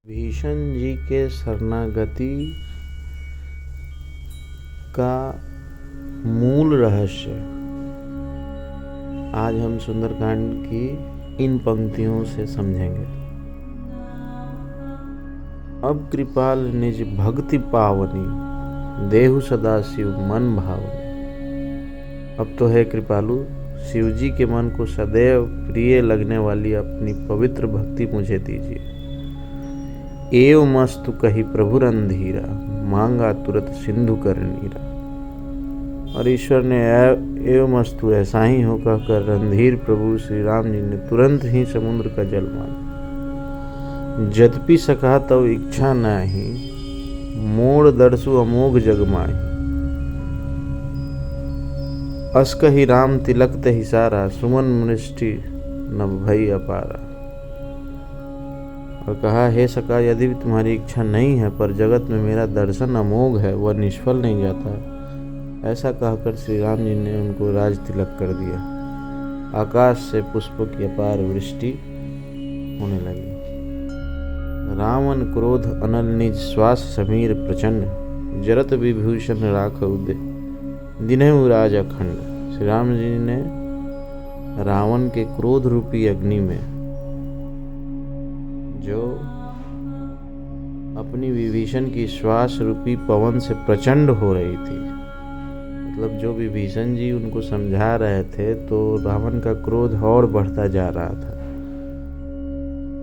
भीषण जी के शरणागति का मूल रहस्य आज हम सुंदरकांड की इन पंक्तियों से समझेंगे। अब कृपाल निज भक्ति पावनी, देहु सदा शिव मन भावनी। अब तो है कृपालु, शिव जी के मन को सदैव प्रिय लगने वाली अपनी पवित्र भक्ति मुझे दीजिए। एव मस्तु कही प्रभु रंधीरा, मांगा तुरंत सिंधु कर नीरा। और ईश्वर ने एव मस्तु ऐसा ही हो कहकर रणधीर प्रभु श्री राम जी ने तुरंत ही समुद्र का जल मांगा। यद्यपि सका तब इच्छा नाही, मोड़ दर्शु अमोघ जगमाई। अस कही राम तिलक तहि सारा, सुमन मृष्टि नभ भई अपारा। और कहा, हे सका, यदि तुम्हारी इच्छा नहीं है पर जगत में मेरा दर्शन अमोघ है, वह निष्फल नहीं जाता है। ऐसा कहकर श्री राम जी ने उनको राज तिलक कर दिया। आकाश से पुष्पों की अपार वृष्टि होने लगी। रावण क्रोध अनल निज श्वास समीर प्रचंड, जरत विभूषण राख उदय दिनहु राज अखंड। श्री राम जी ने रावण के क्रोध रूपी अग्नि में, जो अपनी विभीषण की श्वास रूपी पवन से प्रचंड हो रही थी, मतलब जो विभीषण जी उनको समझा रहे थे तो रावण का क्रोध और बढ़ता जा रहा था।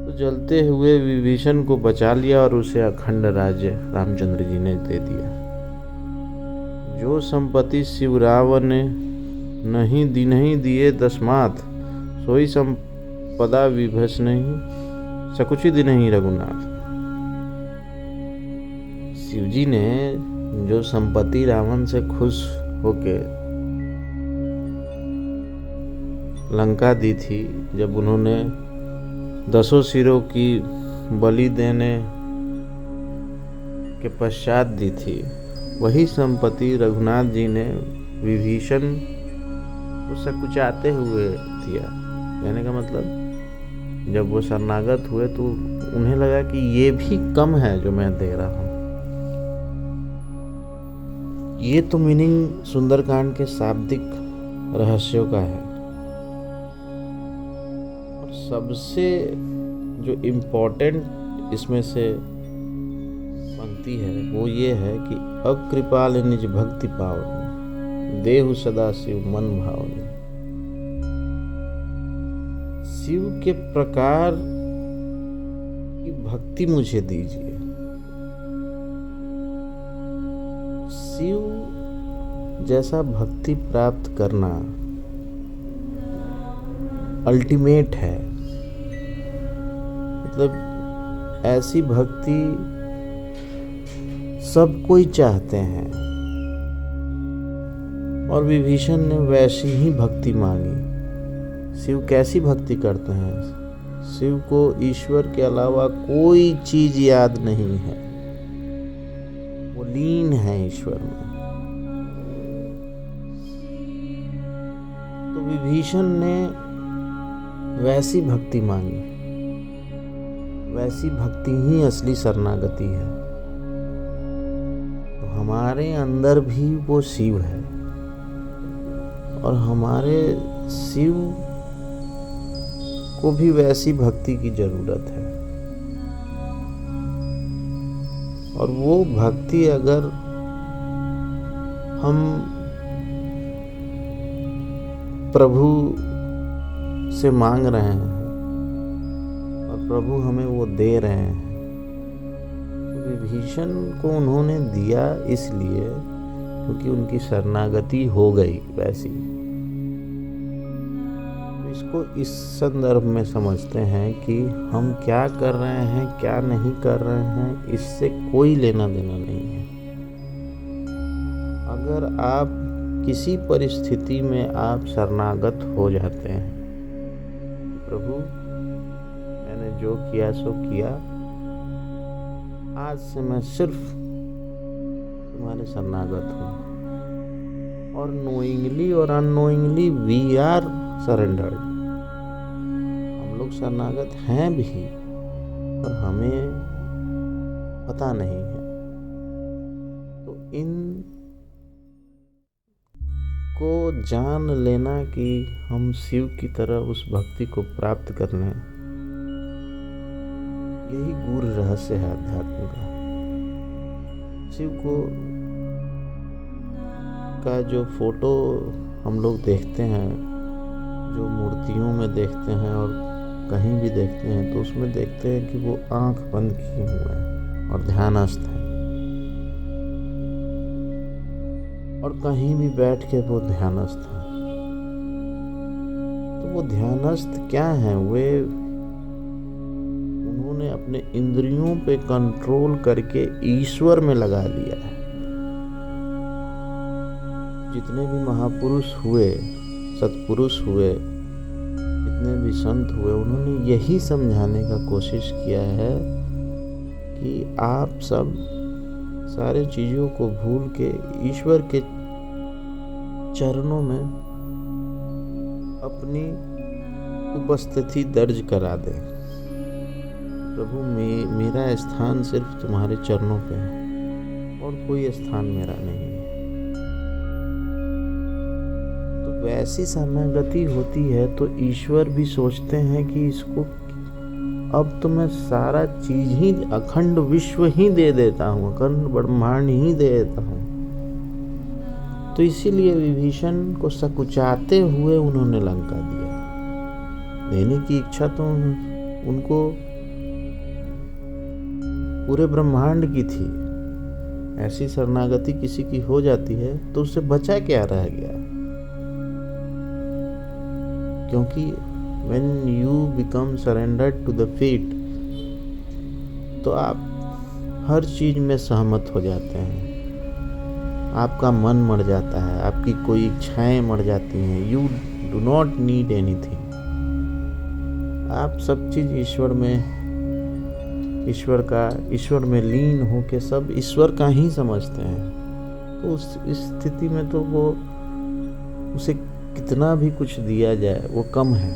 तो जलते हुए विभीषण को बचा लिया और उसे अखंड राज्य रामचंद्र जी ने दे दिया। जो संपत्ति शिव रावण ने नहीं दिए दशमात, सोई संपदा विभस नहीं सकुची दिन ही रघुनाथ। शिव जी ने जो संपत्ति रावण से खुश होके लंका दी थी, जब उन्होंने 10 सिरों की बलि देने के पश्चात दी थी, वही संपत्ति रघुनाथ जी ने विभीषण को सकुचाते हुए दिया। कहने का मतलब, जब वो शरणागत हुए तो उन्हें लगा कि ये भी कम है जो मैं दे रहा हूं। ये तो मीनिंग सुंदरकांड के शाब्दिक रहस्यों का है। और सबसे जो इम्पोर्टेंट इसमें से पंक्ति है वो ये है कि अब कृपाल निज भक्ति पावनी, देहु सदा शिव मन भावनी। शिव के प्रकार की भक्ति मुझे दीजिए। शिव जैसा भक्ति प्राप्त करना अल्टीमेट है। मतलब ऐसी भक्ति सब कोई चाहते हैं, और विभीषण ने वैसी ही भक्ति मांगी। शिव कैसी भक्ति करते हैं? शिव को ईश्वर के अलावा कोई चीज याद नहीं है, वो लीन है ईश्वर में। तो विभीषण ने वैसी भक्ति मांगी। वैसी भक्ति ही असली शरणागति है। तो हमारे अंदर भी वो शिव है, और हमारे शिव को भी वैसी भक्ति की जरूरत है। और वो भक्ति अगर हम प्रभु से मांग रहे हैं और प्रभु हमें वो दे रहे हैं, तो विभीषण को उन्होंने दिया इसलिए क्योंकि उनकी शरणागति हो गई वैसी। इसको इस संदर्भ में समझते हैं कि हम क्या कर रहे हैं, क्या नहीं कर रहे हैं, इससे कोई लेना देना नहीं है। अगर आप किसी परिस्थिति में आप शरणागत हो जाते हैं, प्रभु मैंने जो किया सो किया, आज से मैं सिर्फ तुम्हारे शरणागत हूँ। और नोइंगली और अननोइंगली वी आर सरेंडर्ड। हम लोग शरणागत हैं भी, पर हमें पता नहीं है। तो इन को जान लेना कि हम शिव की तरह उस भक्ति को प्राप्त कर लें, यही गूढ़ रहस्य है अध्यात्म का। शिव को का जो फोटो हम लोग देखते हैं, जो मूर्तियों में देखते हैं और कहीं भी देखते हैं, तो उसमें देखते हैं कि वो आंख बंद किए हुए हैं और ध्यानस्थ हैं, और कहीं भी बैठ के वो ध्यानस्थ हैं। तो वो ध्यानस्थ क्या हैं? उन्होंने अपने इंद्रियों पे कंट्रोल करके ईश्वर में लगा लिया है। जितने भी महापुरुष हुए, सत्पुरुष हुए, जितने भी संत हुए, उन्होंने यही समझाने का कोशिश किया है कि आप सब सारे चीज़ों को भूल के ईश्वर के चरणों में अपनी उपस्थिति दर्ज करा दें। प्रभु, मेरा स्थान सिर्फ तुम्हारे चरणों पे है और कोई स्थान मेरा नहीं है। वैसी शरणागति होती है तो ईश्वर भी सोचते हैं कि इसको अब तो मैं सारा चीज ही, अखंड विश्व ही दे देता हूँ, अखंड ब्रह्मांड ही दे देता हूँ। तो इसीलिए विभीषण को सकुचाते हुए उन्होंने लंका दिया। देने की इच्छा तो उनको पूरे ब्रह्मांड की थी। ऐसी शरणागति किसी की हो जाती है तो उससे बचा क्या रह गया? क्योंकि when you become surrendered to the fate, तो आप हर चीज में सहमत हो जाते हैं। आपका मन मर जाता है, आपकी कोई इच्छाएं मर जाती हैं। You do not need anything। आप सब चीज ईश्वर में लीन होके सब ईश्वर का ही समझते हैं। तो उस स्थिति में तो वो उसे कितना भी कुछ दिया जाए वो कम है।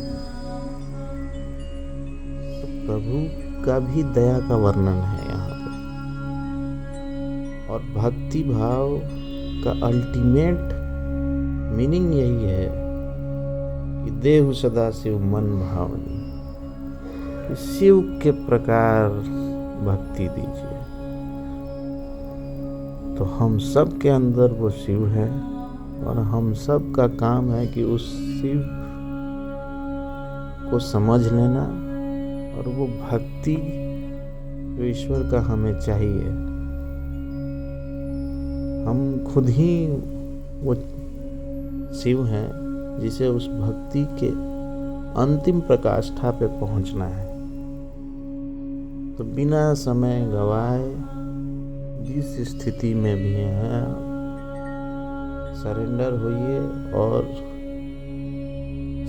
तो प्रभु का भी दया का वर्णन है यहाँ पे। और भक्ति भाव का अल्टीमेट मीनिंग यही है कि देहु सदा शिव मन भावनी, कि शिव के प्रकार भक्ति दीजिए। तो हम सब के अंदर वो शिव है और हम सब का काम है कि उस शिव को समझ लेना और वो भक्ति जो ईश्वर का हमें चाहिए, हम खुद ही वो शिव हैं जिसे उस भक्ति के अंतिम प्रकाष्ठा पे पहुंचना है। तो बिना समय गवाए जिस स्थिति में भी हैं, सरेंडर होइए और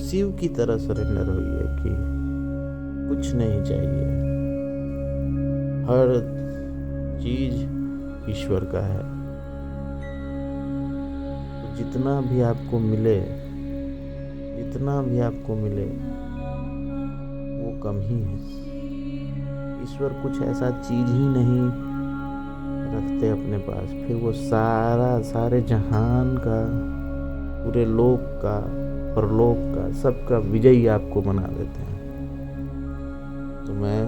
शिव की तरह सरेंडर होइए कि कुछ नहीं चाहिए, हर चीज ईश्वर का है। तो जितना भी आपको मिले वो कम ही है। ईश्वर कुछ ऐसा चीज ही नहीं रखते अपने पास, फिर वो सारे जहान का, पूरे लोक का, परलोक का, सबका विजयी आपको बना देते हैं। तो मैं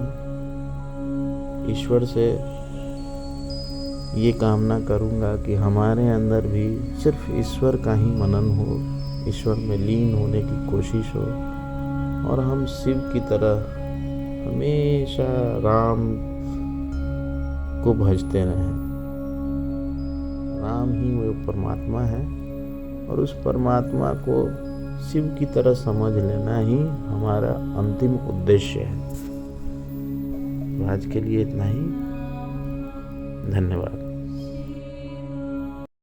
ईश्वर से ये कामना करूँगा कि हमारे अंदर भी सिर्फ ईश्वर का ही मनन हो, ईश्वर में लीन होने की कोशिश हो और हम शिव की तरह हमेशा राम को भजते रहें। राम ही वो परमात्मा है और उस परमात्मा को शिव की तरह समझ लेना ही हमारा अंतिम उद्देश्य है। तो आज के लिए इतना ही। धन्यवाद।